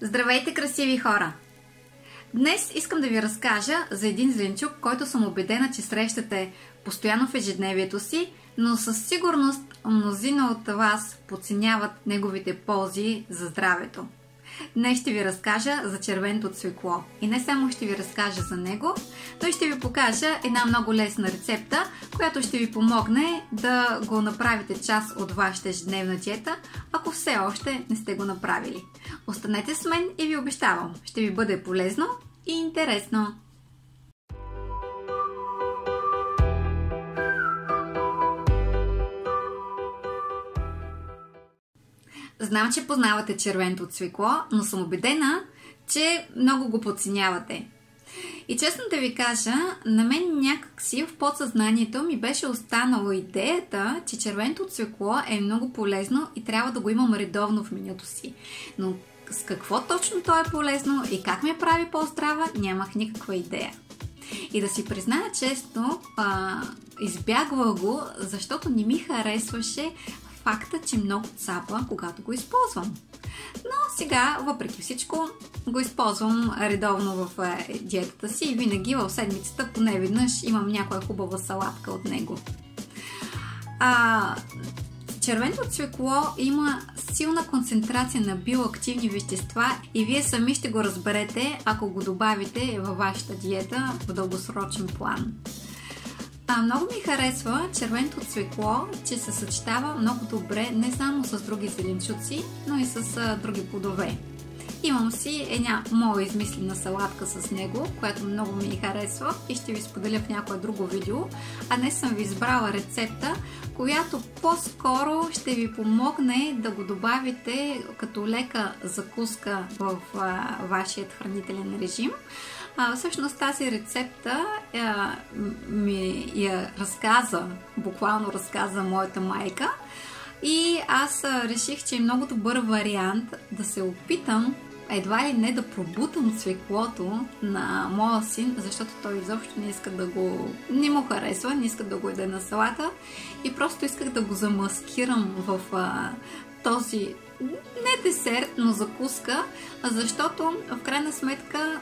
Здравейте, красиви хора! Днес искам да ви разкажа за един зеленчук, който съм убедена, че срещате постоянно в ежедневието си, но със сигурност мнозина от вас подценяват неговите ползи за здравето. Днес ще ви разкажа за червеното цвекло. И не само ще ви разкажа за него, но и ще ви покажа една много лесна рецепта, която ще ви помогне да го направите част от вашата ежедневна диета, ако все още не сте го направили. Останете с мен и ви обещавам, ще ви бъде полезно и интересно. Знам, че познавате червеното цвекло, но съм убедена, че много го подценявате. И честно да ви кажа, на мен някакси в подсъзнанието ми беше останала идеята, че червеното цвекло е много полезно и трябва да го имам редовно в менюто си. Но с какво точно то е полезно и как ме прави по-здрава, нямах никаква идея. И да си призная честно, избягвах го, защото не ми харесваше факта, че много цапа, когато го използвам. Но сега, въпреки всичко, го използвам редовно в диетата си и винаги в седмицата поне веднъж имам някоя хубава салатка от него. Червеното цвекло има силна концентрация на биоактивни вещества и вие сами ще го разберете, ако го добавите във вашата диета в дългосрочен план. Много ми харесва червеното цвекло, че се съчетава много добре не само с други зеленчуци, но и с други плодове. Имам си една моя измислена салатка с него, която много ми харесва и ще ви споделя в някое друго видео. А днес съм ви избрала рецепта, която по-скоро ще ви помогне да го добавите като лека закуска в вашият хранителен режим. Всъщност тази рецепта ми я буквално разказа моята майка и аз реших, че е много добър вариант да се опитам едва ли не да пробутам цвеклото на моя син, защото той изобщо не му харесва, не иска да го яде на салата и просто исках да го замаскирам в този не десерт, но закуска, защото в крайна сметка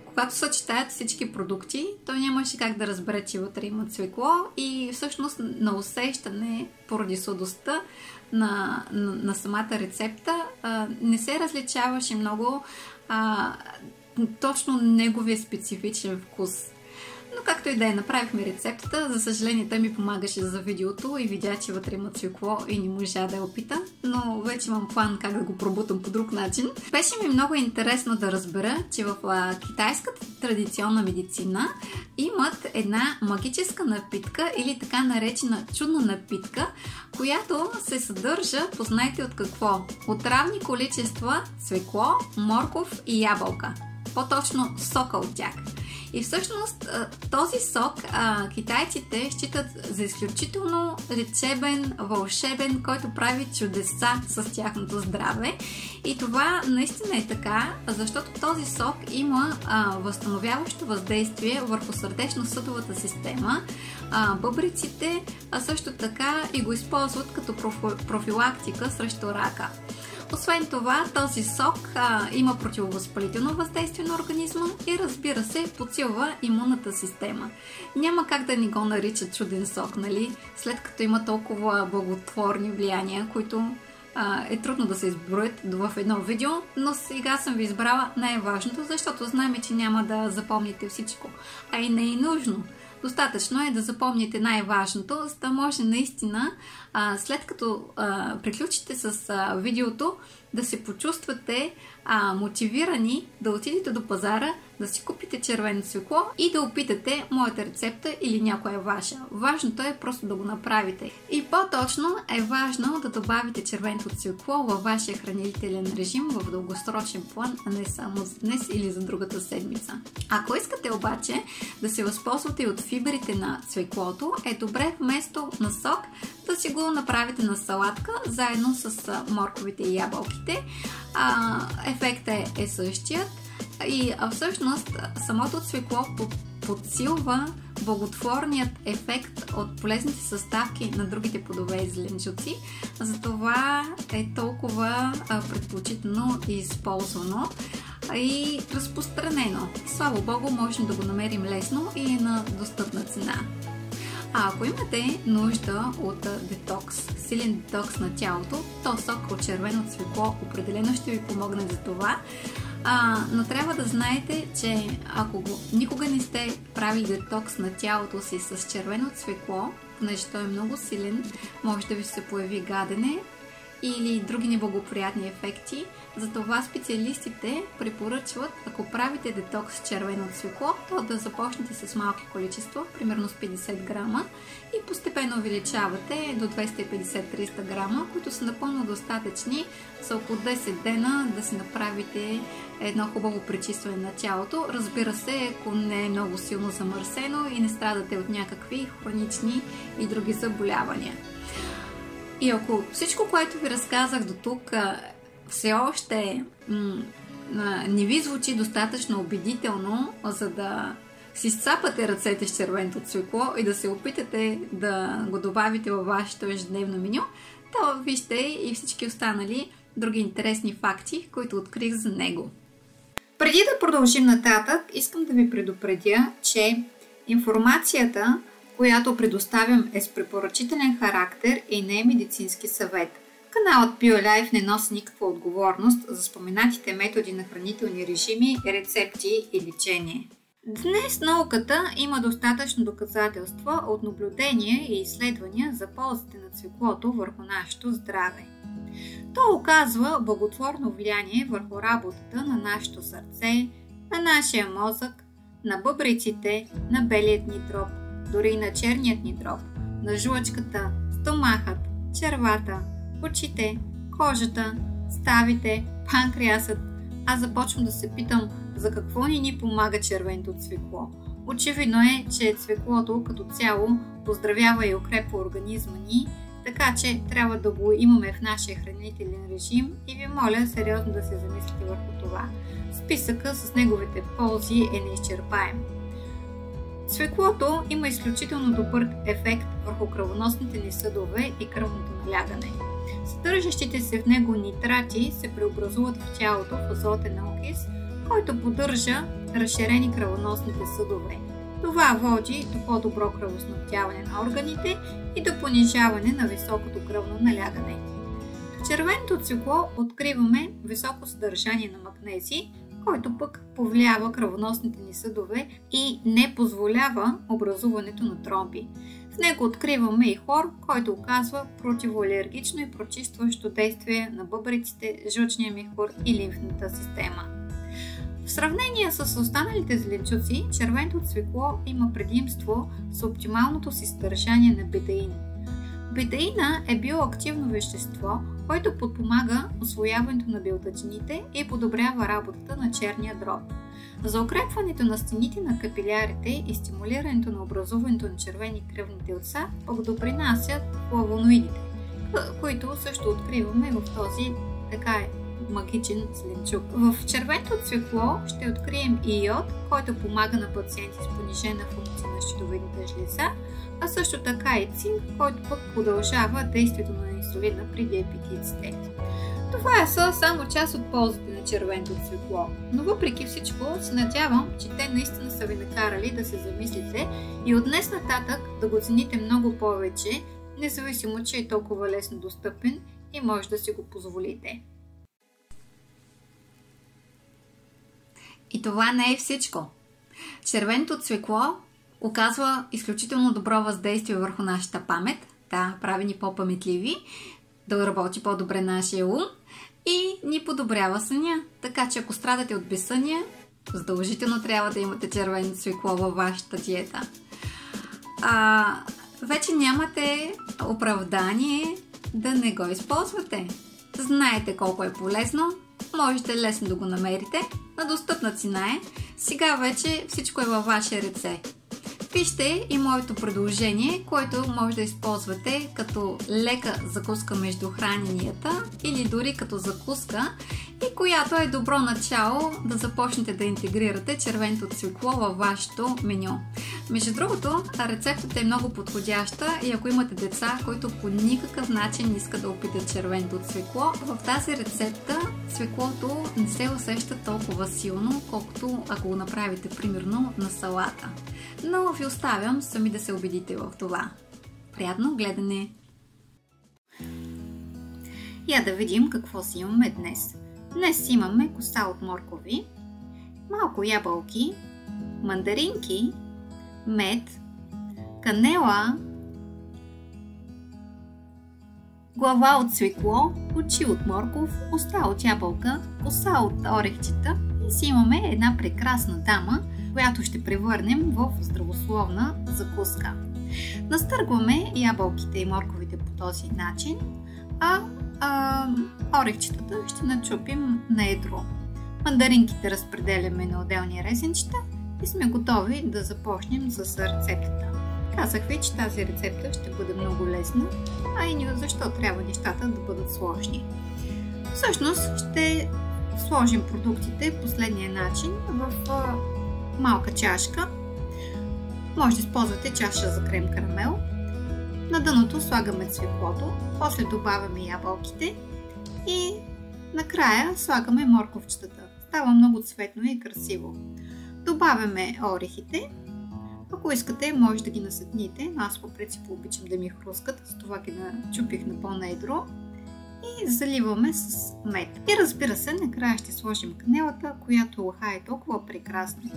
когато съчетаят всички продукти, той нямаше как да разбере, че вътре има цвекло и всъщност на усещане, поради сладостта на самата рецепта, не се различаваше много точно неговия специфичен вкус. Но както и да е, направихме рецептата. За съжаление, той ми помагаше за видеото и видя, че вътре има цвекло и не можа да я опита. Но вече имам план как да го пробутам по друг начин. Беше ми много интересно да разбера, че в китайската традиционна медицина имат една магическа напитка или така наречена чудна напитка, която се съдържа, познайте от какво? От равни количества цвекло, морков и ябълка. По-точно сока от тях. И всъщност този сок китайците считат за изключително лечебен, вълшебен, който прави чудеса с тяхното здраве. И това наистина е така, защото този сок има възстановяващо въздействие върху сърдечно-съдовата система, бъбреците, а също така и го използват като профилактика срещу рака. Освен това, този сок има противовъзпалително въздействие на организма и, разбира се, подсилва имунната система. Няма как да ни го наричат чуден сок, нали? След като има толкова благотворни влияния, които е трудно да се изброят в едно видео, но сега съм ви избрала най-важното, защото знаем, че няма да запомните всичко, а и не е нужно. Достатъчно е да запомните най-важното, за да може наистина, след като приключите с видеото, да се почувствате мотивирани да отидете до пазара, да си купите червено цвекло и да опитате моята рецепта или някоя ваша. Важното е просто да го направите. И по-точно е важно да добавите червеното цвекло във вашия хранителен режим в дългосрочен план, а не само за днес или за другата седмица. Ако искате обаче да се възползвате от фибрите на цвеклото, е добре вместо на сок да си го направите на салатка, заедно с морковите и ябълките. Ефектът е същият и всъщност самото цвекло подсилва благотворният ефект от полезните съставки на другите плодове и зеленчуци. Затова е толкова предпочитано и използвано и разпространено. Слава Богу, можем да го намерим лесно и на достъпна цена. А ако имате нужда от детокс, силен детокс на тялото, то сок от червено цвекло определено ще ви помогне за това. Но трябва да знаете, че ако никога не сте правили детокс на тялото си с червено цвекло, понеже той е много силен, може да ви се появи гадене или други неблагоприятни ефекти. Затова специалистите препоръчват, ако правите детокс с червено цвекло, то да започнете с малки количества, примерно с 50 грама, и постепенно увеличавате до 250-300 грама, които са напълно достатъчни за около 10 дена да си направите едно хубаво пречистване на тялото. Разбира се, ако не е много силно замърсено и не страдате от някакви хронични и други заболявания. И ако всичко, което ви разказах до тук, все още не ви звучи достатъчно убедително, за да си сцапате ръцете с червеното цвекло и да се опитате да го добавите във вашето ежедневно меню, то вижте и всички останали други интересни факти, които открих за него. Преди да продължим нататък, искам да ви предупредя, че информацията, която предоставям, е с препоръчителен характер и не е медицински съвет. Каналът BioLife не носи никаква отговорност за споменатите методи на хранителни режими, рецепти и лечение. Днес науката има достатъчно доказателства от наблюдения и изследвания за ползите на цвеклото върху нашето здраве. То оказва благотворно влияние върху работата на нашето сърце, на нашия мозък, на бъбреците, на белият ни дроб, дори и на черният ни дроб, на жлъчката, стомахът, червата, очите, кожата, ставите, панкреасът. Аз започвам да се питам за какво ни помага червеното цвекло. Очевидно е, че цвеклото като цяло оздравява и укрепва организма ни, така че трябва да го имаме в нашия хранителен режим и ви моля сериозно да се замислите върху това. Списъка с неговите ползи е неизчерпаем. Цвеклото има изключително добър ефект върху кръвоносните ни съдове и кръвното налягане. Съдържащите се в него нитрати се преобразуват в тялото в азотен окис, който поддържа разширени кръвоносните съдове. Това води до по-добро кръвоснабдяване на органите и до понижаване на високото кръвно налягане. В червеното цвекло откриваме високо съдържание на магнезий, който пък повлиява кръвоносните ни съдове и не позволява образуването на тромби. В него откриваме и хлор, който оказва противоалергично и прочистващо действие на бъбреците, жлъчния мехур и лимфната система. В сравнение с останалите зеленчуци, червеното цвекло има предимство с оптималното си съдържание на бетаин. Бетаина е биоактивно вещество, което подпомага усвояването на белтъчините и подобрява работата на черния дроб. За укрепването на стените на капилярите и стимулирането на образуването на червени кръвни телца пък допринасят флавоноидите, които също откриваме в този така магичен зеленчук. В червеното цвекло ще открием и йод, който помага на пациенти с понижена функция на щитовидната жлеза, а също така и цинк, който пък продължава действието на инсулина при диабетиците. Това са само част от ползите на червеното цвекло, но въпреки всичко се надявам, че те наистина са ви накарали да се замислите и от днес нататък да го цените много повече, независимо, че е толкова лесно достъпен и може да си го позволите. И това не е всичко. Червеното цвекло оказва изключително добро въздействие върху нашата памет, да, прави ни по-паметливи, да работи по-добре нашия ум и ни подобрява съня. Така че ако страдате от безсъние, задължително трябва да имате червено цвекло във вашата диета. Вече нямате оправдание да не го използвате. Знаете колко е полезно, можете лесно да го намерите, на достъпна цена е. Сега вече всичко е във ваши ръце. Вижте и моето предложение, което може да използвате като лека закуска между храненията или дори като закуска и която е добро начало да започнете да интегрирате червеното цвекло във вашето меню. Между другото, рецептата е много подходяща и ако имате деца, които по никакъв начин не искат да опитат червеното цвекло, в тази рецепта цвеклото не се усеща толкова силно, колкото ако го направите примерно на салата. Но ви оставям сами да се убедите в това. Приятно гледане! Я да видим какво си имаме днес. Днес имаме коса от моркови, малко ябълки, мандаринки, мед, канела, глава от цвекло, очи от морков, уста от ябълка, коса от орехчета и си имаме една прекрасна дама, която ще превърнем в здравословна закуска. Настъргваме ябълките и морковите по този начин, а орехчетата ще начупим на едро. Мандаринките разпределяме на отделни резенчета и сме готови да започнем с рецептата. Казах ви, че тази рецепта ще бъде много лесна, а и защо трябва нещата да бъдат сложни. Всъщност ще сложим продуктите последния начин в малка чашка. Може да използвате чаша за крем карамел. На дъното слагаме цвеклото, после добавяме ябълките и накрая слагаме морковчетата. Става много цветно и красиво. Добавяме орехите. Ако искате, може да ги насътните, но аз по принцип обичам да ми хрускат, с това ги начупих на по-недро и заливаме с мед. И разбира се, накрая ще сложим канелата, която лахае толкова прекрасно.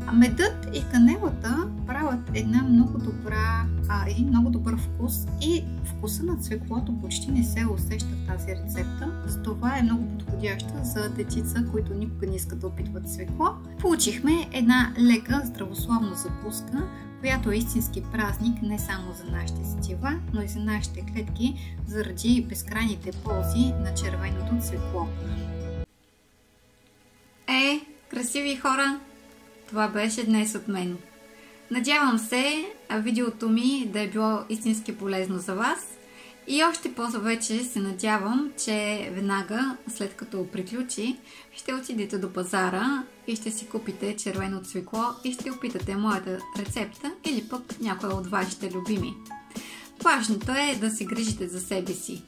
А медът и канелата правят един много добър вкус и вкуса на цвеклото почти не се усеща в тази рецепта. Затова е много подходяща за дечица, които никога не искат да опитват цвекло. Получихме една лека здравословна закуска, която е истински празник не само за нашите сетива, но и за нашите клетки, заради безкрайните ползи на червеното цвекло. Красиви хора! Това беше днес от мен. Надявам се видеото ми да е било истински полезно за вас и още по-вече се надявам, че веднага след като приключи ще отидете до пазара и ще си купите червено цвекло и ще опитате моята рецепта или пък някоя от вашите любими. Важното е да се грижите за себе си.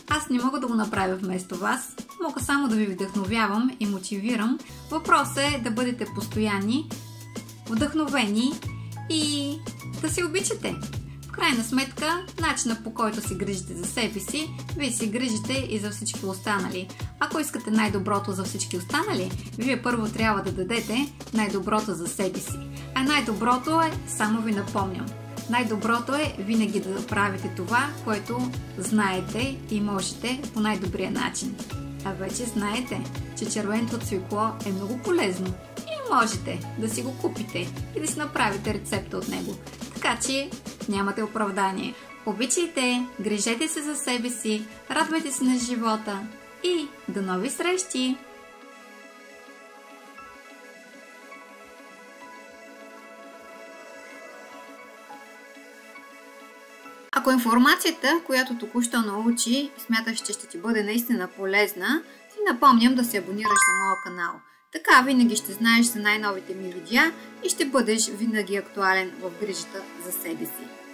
Аз не мога да го направя вместо вас, мога само да ви вдъхновявам и мотивирам. Въпросът е да бъдете постоянни, вдъхновени и да се обичате. В крайна сметка, начинът по който се грижите за себе си, вие се грижите и за всички останали. Ако искате най-доброто за всички останали, вие първо трябва да дадете най-доброто за себе си. А най-доброто е, само ви напомням, най-доброто е винаги да правите това, което знаете и можете по най-добрия начин. А вече знаете, че червеното цвекло е много полезно и можете да си го купите и да си направите рецепта от него. Така че нямате оправдание. Обичайте, грижете се за себе си, радвайте се на живота и до нови срещи! Ако информацията, която току-що научи, смяташ, че ще ти бъде наистина полезна, ти напомням да се абонираш за моя канал. Така винаги ще знаеш за най-новите ми видеа и ще бъдеш винаги актуален в грижата за себе си.